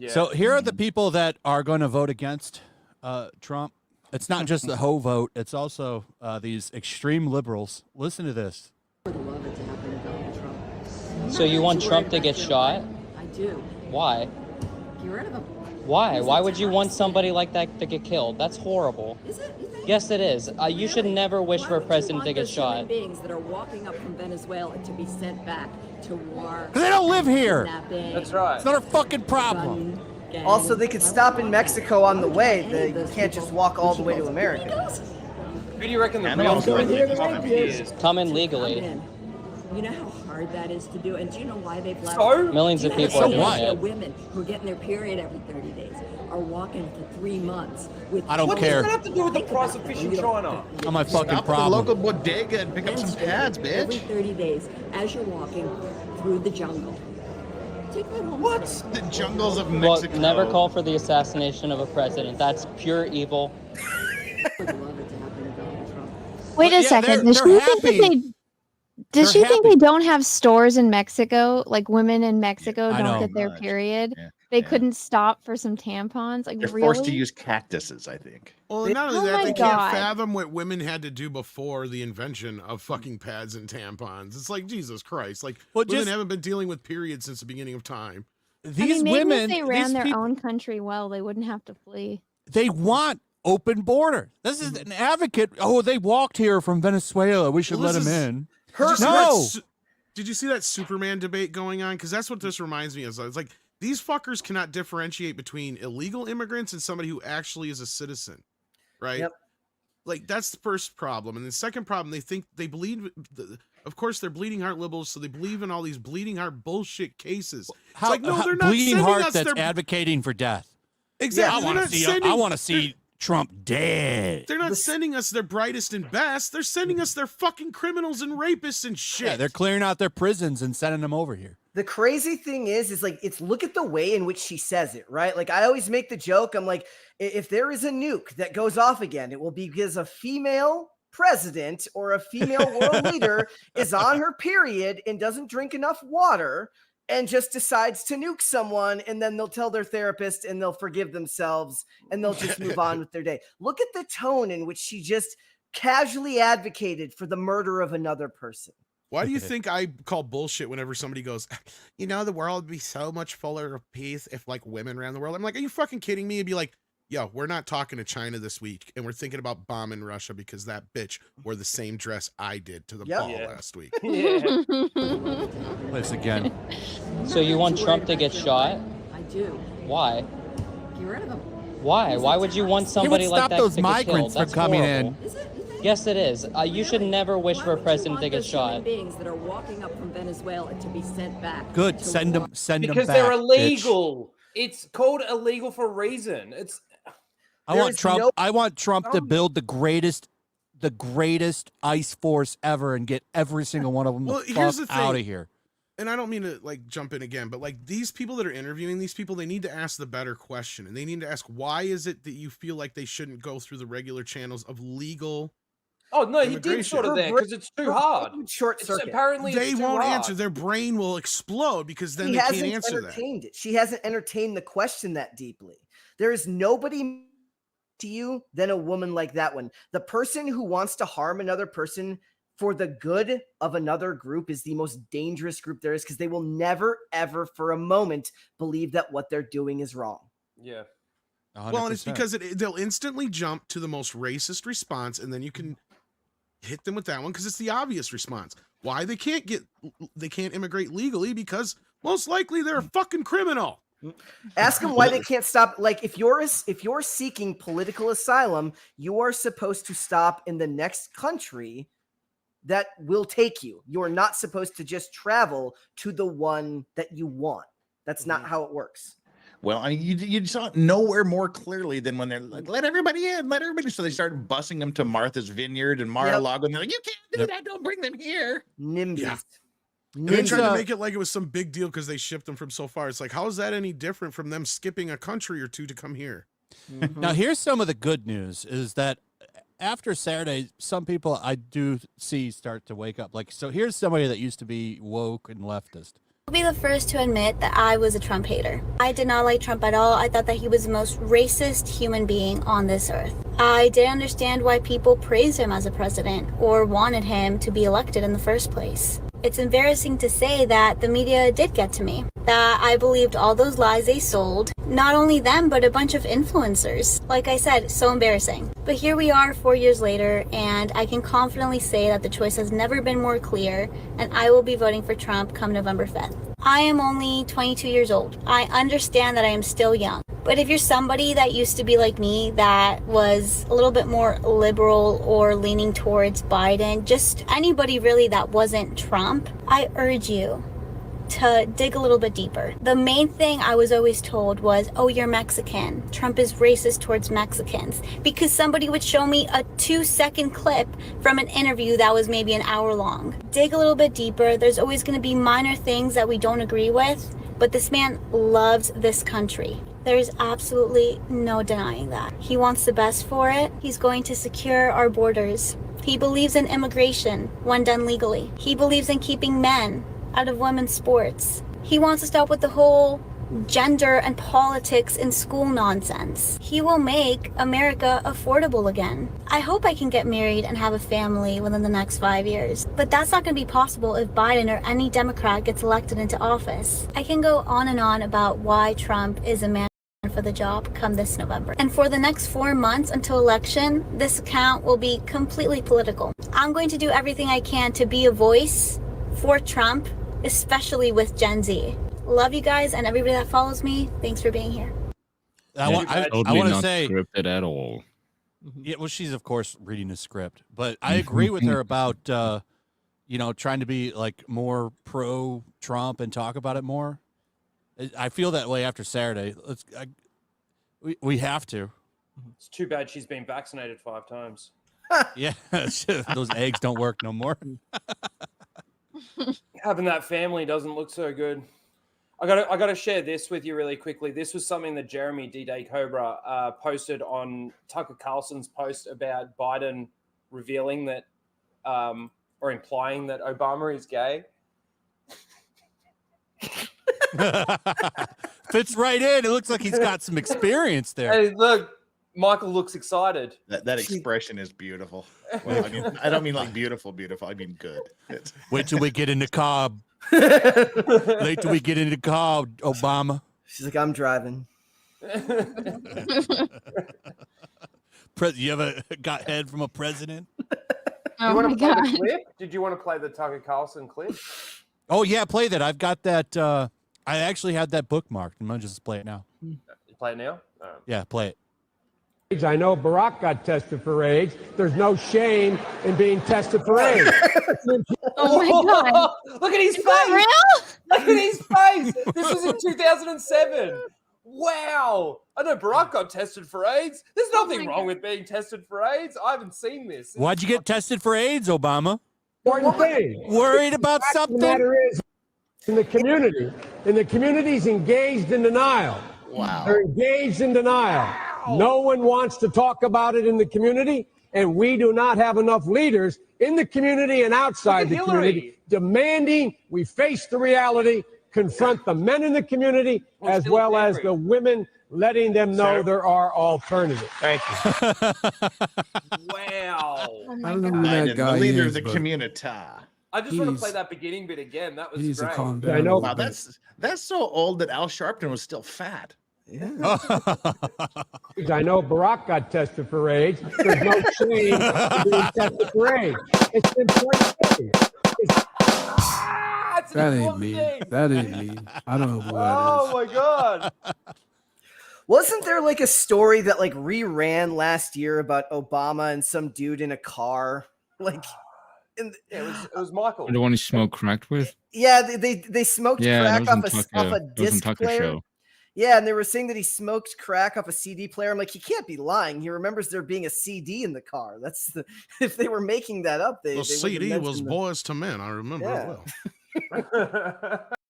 Yeah. So here are the people that are going to vote against Trump. It's not just the ho vote. It's also these extreme liberals. Listen to this. I would love it to happen to Donald Trump. So you want Trump to get shot? I do. Why? Get rid of him. Why? Why would you want somebody like that to get killed? That's horrible. Is it? Yes, it is. You should never wish for a president to get shot. Human beings that are walking up from Venezuela to be sent back to war. Because they don't live here. That's right. It's not our fucking problem. Also, they could stop in Mexico on the way. They can't just walk all the way to America. Who do you reckon the And real also, president is? Come in legally. You know how hard that is to do, and do you know why they've left? So? Millions of people So are doing what? it. Women who are getting their period every 30 days are walking for 3 months with. I don't What care. does that have to do with the price of fish in China? Not my fucking Stop at the problem. local bodega and pick up some pads, Every bitch. 30 days, as you're walking through the jungle. Take my home. What? The jungles of Well, Mexico. never call for the assassination of a president. That's pure evil. I would love it to happen to Donald Trump. Wait a Yeah, second. they're Does she think that happy. they? Does They're she think happy. they don't have stores in Mexico? Like women in Mexico I don't know. get their Much. period. Yeah, They yeah. couldn't stop for some tampons. Like They're really? forced to use cactuses, I think. Well, and not only Oh that, my they God. can't fathom what women had to do before the invention of fucking pads and tampons. It's like, Jesus Christ. Like, Well, women just- haven't been dealing with periods since the beginning of time. These I mean, maybe women, if they ran these their people, own country well, they wouldn't have to flee. they want open border. This is an advocate. Oh, they walked here from Venezuela. We should Well, let this them is- in. Did you see No. that did you see that Superman debate going on? Because that's what this reminds me of. It's like, these fuckers cannot differentiate between illegal immigrants and somebody who actually is a citizen, right? Yep. Like, that's the first problem. And the second problem, they believe, of course, they're bleeding heart liberals, so they believe in all these bleeding heart bullshit cases. It's like, no, they're not bleeding sending heart us that's their... advocating for death. Exactly. I They're want to not see. sending- I want to see Trump dead. They're not sending us their brightest and best. They're sending us their fucking criminals and rapists and shit. Yeah, they're clearing out their prisons and sending them over here. The crazy thing is like, it's look at the way in which she says it, right? Like, I always make the joke. I'm like, if there is a nuke that goes off again, it will be because a female president or a female world leader is on her period and doesn't drink enough water and just decides to nuke someone, and then they'll tell their therapist and they'll forgive themselves and they'll just move on with their day. Look at the tone in which she just casually advocated for the murder of another person. Why do you think I call bullshit whenever somebody goes, you know, the world would be so much fuller of peace if like women ran the world? I'm like, are you fucking kidding me? It'd be like, yo, we're not talking to China this week, and we're thinking about bombing Russia because that bitch wore the same dress I did to the Yep. ball Yeah. last week. Yeah. This again. So you want Trump to get shot? I do. Why? Get rid of him. Why? Why would you want somebody like stop that those to get killed? migrants from That's coming horrible. in. Is it? Yes, it is. You should never wish for a president to get shot. Human beings that are walking up from Venezuela to be sent back. Good. to Send war. them. Send them Because back. they're bitch. illegal. It's called illegal for a reason. It's I There want is Trump. no- I want Trump to build the greatest ice force ever and get every single one of them Well, the here's fuck the thing. out of here. And I don't mean to like jump in again, but like these people that are interviewing these people, they need to ask the better question. And they need to ask, why is it that you feel like they shouldn't go through the regular channels of legal? oh no, he did Immigration. sort of there because it's too hard. Short It's circuit. apparently They it's too won't hard. answer. Their brain will explode because then She they hasn't can't answer that. entertained it. She hasn't entertained the question that deeply. There is nobody to you than a woman like that one. The person who wants to harm another person for the good of another group is the most dangerous group there is, because they will never, ever for a moment believe that what they're doing is wrong. Yeah. Well, and it's 100%. because they'll instantly jump to the most racist response, and then you can hit them with that one because it's the obvious response. Why they can't immigrate legally? Because most likely they're a fucking criminal. Ask them why they can't stop. Like, if you're seeking political asylum, you are supposed to stop in the next country that will take you. You're not supposed to just travel to the one that you want. That's not how it works. Well, I mean, you saw it nowhere more clearly than when they're like, let everybody in, let everybody. So they started busing them to Martha's Vineyard and Mar-a-Lago, and they're like, you can't do that. Don't bring them here. NIMBYs. Yeah. And they tried to Ninja- make it like it was some big deal because they shipped them from so far. It's like, how is that any different from them skipping a country or two to come here? Now, here's some of the good news: is that after Saturday, some people I do see start to wake up. Like, so here's somebody that used to be woke and leftist. I'll be the first to admit that I was a Trump hater. I did not like Trump at all. I thought that he was the most racist human being on this earth. I didn't understand why people praised him as a president or wanted him to be elected in the first place. It's embarrassing to say that the media did get to me, that I believed all those lies they sold, not only them, but a bunch of influencers. Like I said, so embarrassing. But here we are 4 years later, and I can confidently say that the choice has never been more clear, and I will be voting for Trump come November 5th. I am only 22 years old. I understand that I am still young. But if you're somebody that used to be like me, that was a little bit more liberal or leaning towards Biden, just anybody really that wasn't Trump, I urge you to dig a little bit deeper. The main thing I was always told was, oh, you're Mexican. Trump is racist towards Mexicans. Because somebody would show me a 2-second clip from an interview that was maybe an hour long. Dig a little bit deeper. There's always going to be minor things that we don't agree with, but this man loves this country. There's absolutely no denying that. He wants the best for it. He's going to secure our borders. He believes in immigration when done legally. He believes in keeping men out of women's sports. He wants to stop with the whole gender and politics in school nonsense. He will make America affordable again. I hope I can get married and have a family within the next 5 years, but that's not going to be possible if Biden or any Democrat gets elected into office. I can go on and on about why Trump is a man for the job come this November. And for the next 4 months until election, this account will be completely political. I'm going to do everything I can to be a voice for Trump, especially with Gen Z. Love you guys and everybody that follows me. Thanks for being here. I want to say scripted at all. Yeah, well, she's of course reading a script, but I agree with her about trying to be like more pro Trump and talk about it more. I feel that way after Saturday. We have to. It's too bad she's been vaccinated 5 times. Yeah, those eggs don't work no more. Having that family doesn't look so good. I gotta share this with you really quickly. This was something that Jeremy D-Day Cobra posted on Tucker Carlson's post about Biden revealing that or implying that Obama is gay. Fits right in. It looks like he's got some experience there. Hey, look, Michael looks excited. That expression is beautiful. Well, I mean, I don't mean like beautiful. I mean good. Wait till we get in the car. Wait till we get in the car, Obama. She's like, I'm driving. You ever got head from a president? You want to play the clip? Did you want to play the Tucker Carlson clip? Oh yeah, play that. I've got that. I actually had that bookmarked. I'm gonna just play it now. You play it now? Yeah, play it. I know Barack got tested for AIDS. There's no shame in being tested for AIDS. Oh my God. Look at his face. Real? Look at his face. This was in 2007. Wow. I know Barack got tested for AIDS. There's nothing wrong with being tested for AIDS. I haven't seen this. Why'd you get tested for AIDS, Obama? Important thing. Worried about something? The matter is, in the community's engaged in denial. Wow. They're engaged in denial. No one wants to talk about it in the community, and we do not have enough leaders in the community and outside the community demanding we face the reality, confront the men in the community, as well as the women, letting them know there are alternatives. Thank you. Wow. I don't know who that guy the leader is, of the but community. I just want to play that beginning bit again. That was he needs to great. calm down. I know. Wow, that's so old that Al Sharpton was still fat. Yeah. I know Barack got tested for AIDS. There's no shame in being tested for AIDS. It's an important thing. That ain't me. That ain't me. I don't know who that is. Oh my God. Wasn't there like a story that like reran last year about Obama and some dude in a car? Like, it was Michael. The one he smoked crack with? Yeah, they smoked crack off a disc player. Show. Yeah, and they were saying that he smoked crack off a CD player. I'm like, he can't be lying. He remembers there being a CD in the car. If they were making that up, the CD was Boys to Men. I remember it well.